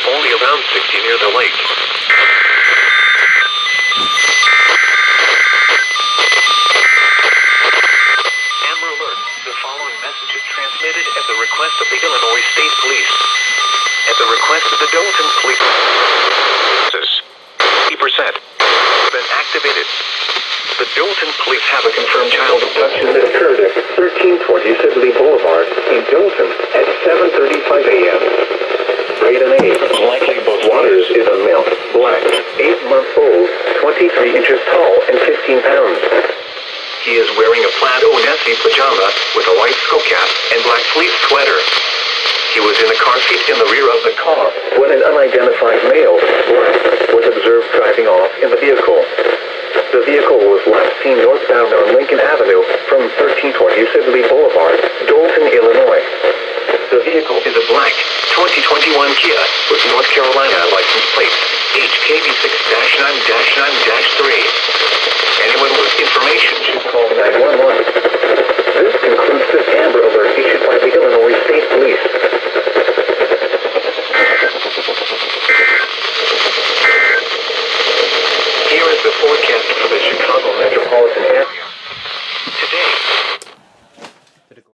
Only around 60 near the lake. Amber Alert. The following message is transmitted at the request of the Illinois State Police. At the request of the Dalton Police. 80% been activated. The Dalton Police have a confirmed child abduction that occurred at 1320 Sibley Boulevard in Dalton at 7:35 a.m. Grade an A. Likely both Waters is a male, black, 8-month-old, 23 inches tall, and 15 pounds. He is wearing a plaid Onesi pajama with a white skull cap and black fleece sweater. He was in the car seat in the rear of the car when an unidentified male, black, was observed driving off in the vehicle. The vehicle was last seen northbound on Lincoln Avenue from 1320 Sibley Boulevard, Dalton, Illinois. The vehicle is a black 2021 Kia with North Carolina license plate HKB6-9-9-3. Anyone with information